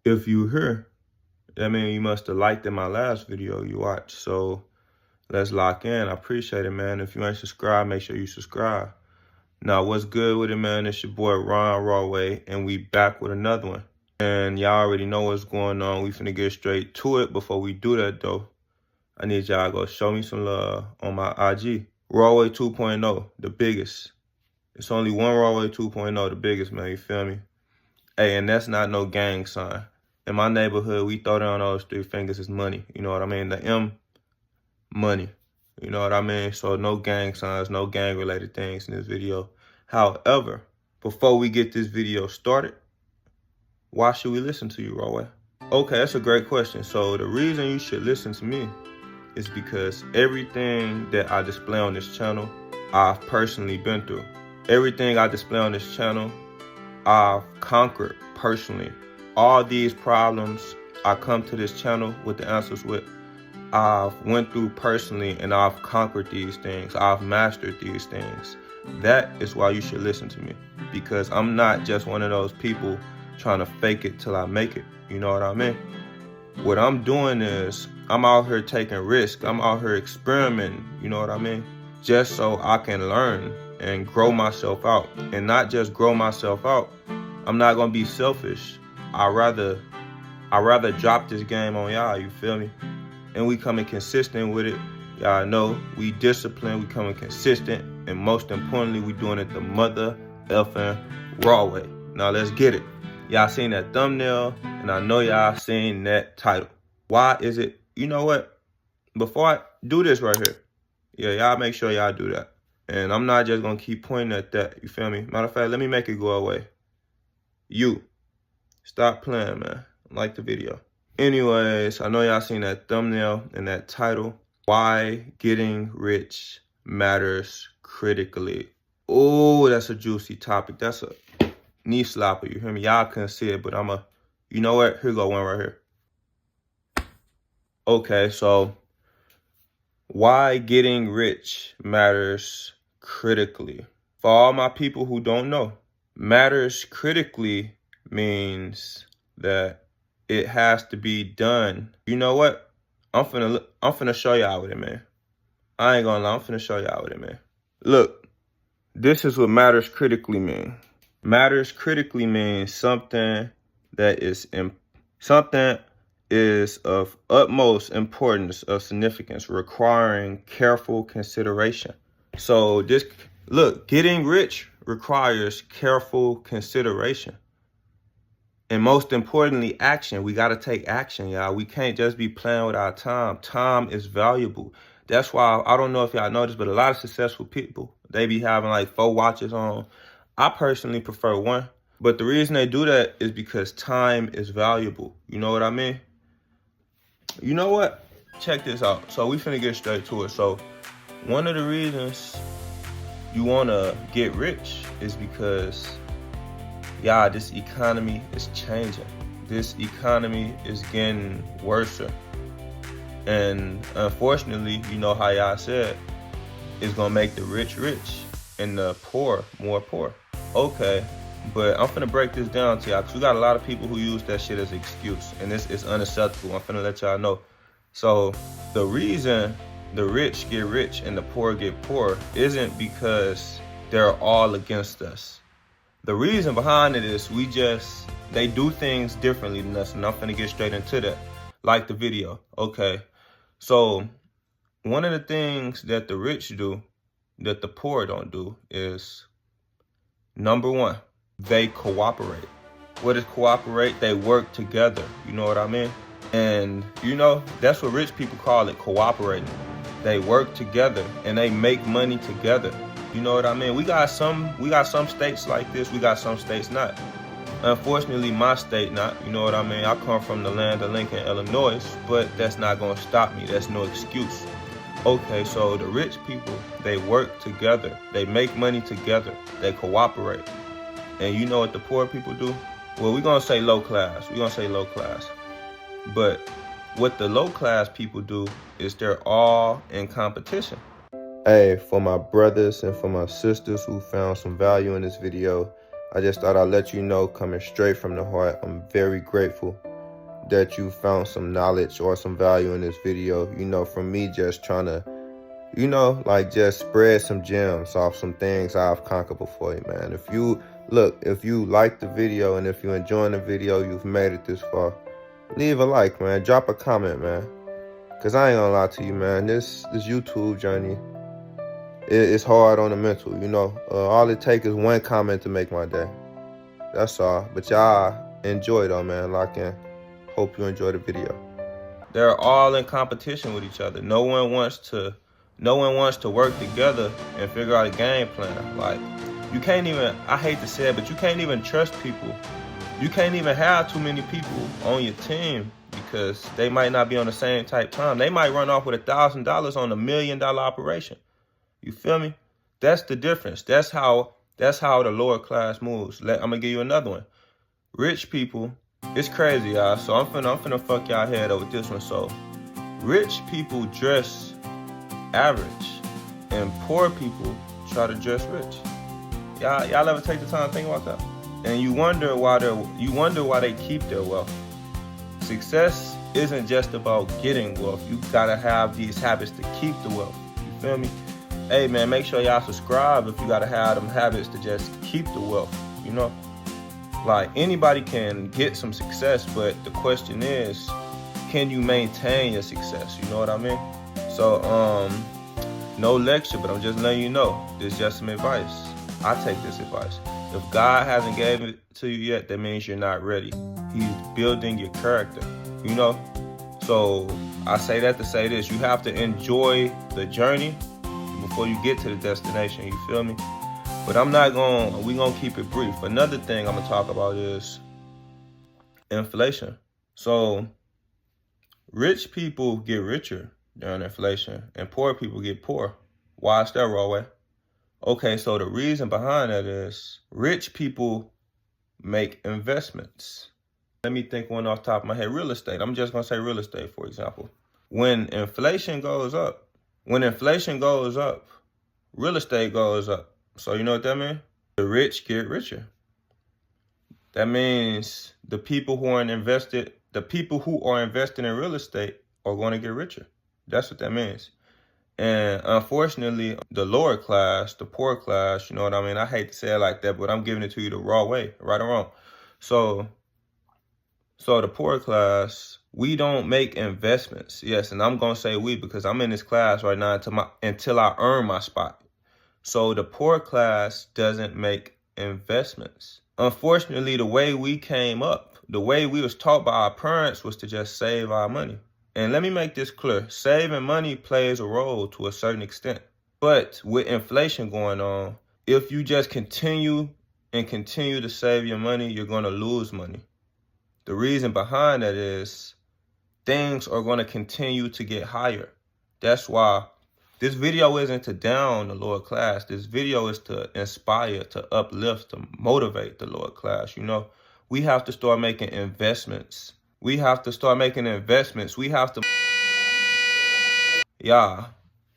If you here, that means you must have liked in my last video you watched. So let's lock in. I appreciate it, man. If you ain't subscribed, make sure you subscribe. Now, what's good with it, man? It's your boy, Rawway, and we back with another one. And y'all already know what's going on. We finna get straight to it. Before we do that, though, I need y'all to go show me some love on my IG. Rawway 2.0, the biggest. It's only one Rawway 2.0, the biggest, man. You feel me? Hey, and that's not no gang sign. In my neighborhood, we throw down those 3 fingers as money. You know what I mean? The M, money. You know what I mean? So no gang signs, no gang related things in this video. However, before we get this video started, why should we listen to you, Rawway? Okay, that's a great question. So the reason you should listen to me is because everything that I display on this channel, I've personally been through. Everything I display on this channel, I've conquered personally. All these problems I come to this channel with the answers with, I've went through personally, and I've conquered these things. I've mastered these things. That is why you should listen to me, because I'm not just one of those people trying to fake it till I make it. You know what I mean? What I'm doing is I'm out here taking risks. I'm out here experimenting. You know what I mean? Just so I can learn and grow myself out, and not just grow myself out. I'm not gonna be selfish. I'd rather drop this game on y'all. You feel me? And we coming consistent with it. Y'all know we disciplined, we coming consistent, and most importantly, we doing it the mother effing raw way. Now let's get it. Y'all seen that thumbnail, and I know y'all seen that title. Why is it? You know what? Before I do this right here, yeah, y'all make sure y'all do that. And I'm not just gonna keep pointing at that. You feel me? Matter of fact, let me make it go away. You stop playing, man. Like the video. Anyways, I know y'all seen that thumbnail and that title. Why getting rich matters critically. Oh, that's a juicy topic. That's a knee slapper. You hear me? Y'all couldn't see it, but you know what? Here go one right here. Okay, so why getting rich matters critically. For all my people who don't know, matters critically means that it has to be done. You know what? I'm finna show y'all with it, man. I ain't gonna lie, I'm finna show y'all with it, man. Look, this is what matters critically mean. Matters critically means something that is of utmost importance, of significance, requiring careful consideration. So getting rich requires careful consideration. And most importantly, action. We got to take action, y'all. We can't just be playing with our time. Time is valuable. That's why, I don't know if y'all noticed, but a lot of successful people, they be having like 4 watches on. I personally prefer 1. But the reason they do that is because time is valuable. You know what I mean? You know what? Check this out. So we finna get straight to it. So one of the reasons you want to get rich is because, y'all, this economy is changing. This economy is getting worse. And unfortunately, you know how y'all said, it's going to make the rich rich and the poor more poor. Okay, but I'm finna break this down to y'all, because we got a lot of people who use that shit as an excuse. And this is unacceptable. I'm finna let y'all know. So the reason the rich get rich and the poor get poor isn't because they're all against us. The reason behind it is they do things differently than us, and I'm finna get straight into that. Like the video. Okay, so one of the things that the rich do that the poor don't do is, number 1, they cooperate. What is cooperate? They work together. You know what I mean? And you know, that's what rich people call it, cooperating. They work together and they make money together. You know what I mean? We got some states like this, we got some states not. Unfortunately, my state not, you know what I mean? I come from the land of Lincoln, Illinois, but that's not gonna stop me. That's no excuse. Okay, so the rich people, they work together. They make money together. They cooperate. And you know what the poor people do? Well, we're gonna say low class. We're gonna say low class. But what the low class people do is they're all in competition. Hey, for my brothers and for my sisters who found some value in this video, I just thought I'd let you know, coming straight from the heart, I'm very grateful. that you found some knowledge or some value in this video, you know, from me just trying to, you know, like just spread some gems off some things I've conquered before you, man. If you like the video and if you're enjoying the video, you've made it this far, leave a like, man. Drop a comment, man. Cause I ain't gonna lie to you, man. This YouTube journey, it's hard on the mental, you know. All it takes is one comment to make my day. That's all. But y'all enjoy though, man. Lock in. Hope you enjoy the video. They're all in competition with each other. No one wants to work together and figure out a game plan. Like, you can't even, I hate to say it, but you can't even trust people. You can't even have too many people on your team because they might not be on the same type time. They might run off with $1,000 on $1 million operation. You feel me? That's the difference. That's how the lower class moves. I'm gonna give you another one. Rich people, it's crazy, y'all. So I'm finna fuck y'all head up with this one. So rich people dress average and poor people try to dress rich. Y'all ever take the time to think about that? And you wonder why they keep their wealth. Success isn't just about getting wealth. You gotta have these habits to keep the wealth. You feel me? Hey man, make sure y'all subscribe if you gotta have them habits to just keep the wealth, you know? Like, anybody can get some success, but the question is, can you maintain your success? You know what I mean? So, no lecture, but I'm just letting you know, this is just some advice. I take this advice. If God hasn't gave it to you yet, that means you're not ready. He's building your character, you know? So I say that to say this, you have to enjoy the journey before you get to the destination, you feel me? But we gonna keep it brief. Another thing I'm gonna talk about is inflation. So rich people get richer during inflation and poor people get poor. Why is that, Rawway? Okay, so the reason behind that is rich people make investments. Let me think one off the top of my head. Real estate. I'm just gonna say real estate, for example. When inflation goes up, real estate goes up. So you know what that means? The rich get richer. That means the people who are invested in real estate are going to get richer. That's what that means. And unfortunately, the lower class, the poor class, you know what I mean? I hate to say it like that, but I'm giving it to you the raw way, right or wrong. So the poor class, we don't make investments. Yes, and I'm going to say we because I'm in this class right now until I earn my spot. So the poor class doesn't make investments. Unfortunately, the way we came up, the way we was taught by our parents was to just save our money. And let me make this clear. Saving money plays a role to a certain extent. But with inflation going on, if you just continue to save your money, you're going to lose money. The reason behind that is things are going to continue to get higher. That's why this video isn't to down the lower class. This video is to inspire, to uplift, to motivate the lower class. You know, we have to start making investments. We have to, yeah,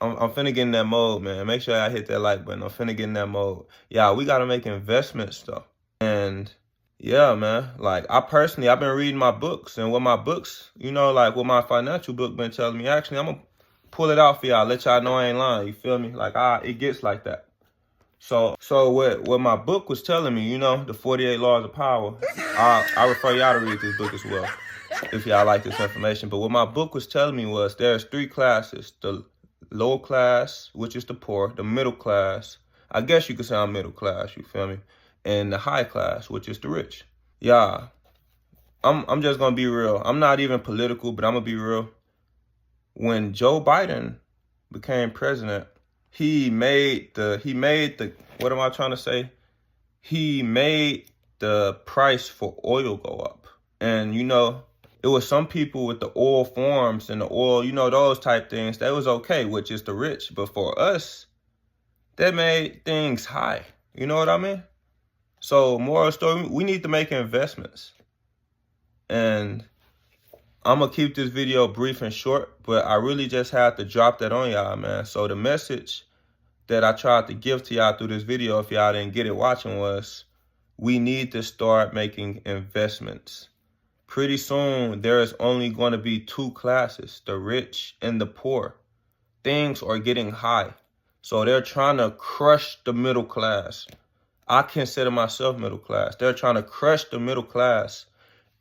I'm finna get in that mode, man. Make sure I hit that like button. I'm finna get in that mode. Yeah, we gotta make investments though. And yeah, man, like I've been reading my books, and what my books, you know, like what my financial book been telling me, actually, I'm gonna pull it out for y'all, let y'all know I ain't lying, you feel me? Like, it gets like that. So what my book was telling me, you know, the 48 Laws of Power, I refer y'all to read this book as well, if y'all like this information. But what my book was telling me was there's 3 classes: the lower class, which is the poor; the middle class, I guess you could say I'm middle class, you feel me? And the high class, which is the rich. Yeah, I'm just gonna be real. I'm not even political, but I'm gonna be real. When Joe Biden became president, he made the what am I trying to say? He made the price for oil go up. And you know, it was some people with the oil farms and the oil, you know, those type things, that was okay, which is the rich. But for us, that made things high. You know what I mean? So moral story, we need to make investments. And I'm going to keep this video brief and short, but I really just had to drop that on y'all, man. So the message that I tried to give to y'all through this video, if y'all didn't get it watching, was we need to start making investments. Pretty soon, there is only going to be two classes, the rich and the poor. Things are getting high. So they're trying to crush the middle class. I consider myself middle class. They're trying to crush the middle class.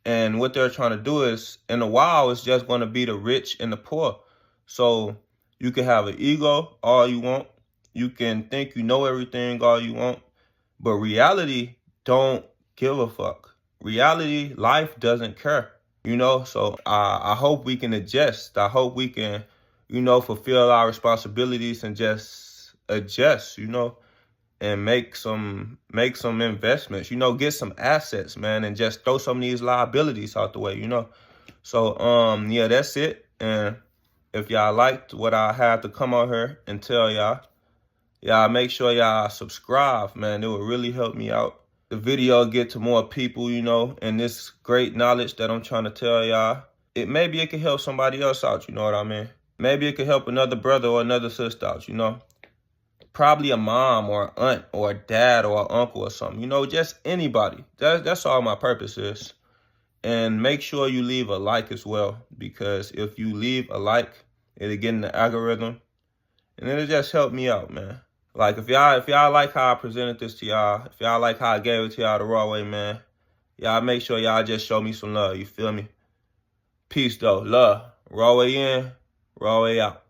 And what they're trying to do is, in a while, it's just going to be the rich and the poor. So you can have an ego all you want. You can think you know everything all you want. But reality don't give a fuck. Reality, life doesn't care, you know? So I hope we can adjust. I hope we can, you know, fulfill our responsibilities and just adjust, you know, and make some investments, you know, get some assets, man, and just throw some of these liabilities out the way, you know? So, yeah, that's it. And if y'all liked what I had to come out here and tell y'all make sure y'all subscribe, man. It would really help me out. The video get to more people, you know, and this great knowledge that I'm trying to tell y'all, maybe it can help somebody else out, you know what I mean? Maybe it could help another brother or another sister out, you know? Probably a mom or an aunt or a dad or an uncle or something, you know, just anybody. That's all my purpose is. And make sure you leave a like as well, because if you leave a like, it'll get in the algorithm, and it'll just help me out, man. Like, if y'all like how I presented this to y'all, if y'all like how I gave it to y'all the Rawway, man, y'all make sure y'all just show me some love, you feel me? Peace, though. Love. Rawway in, Rawway out.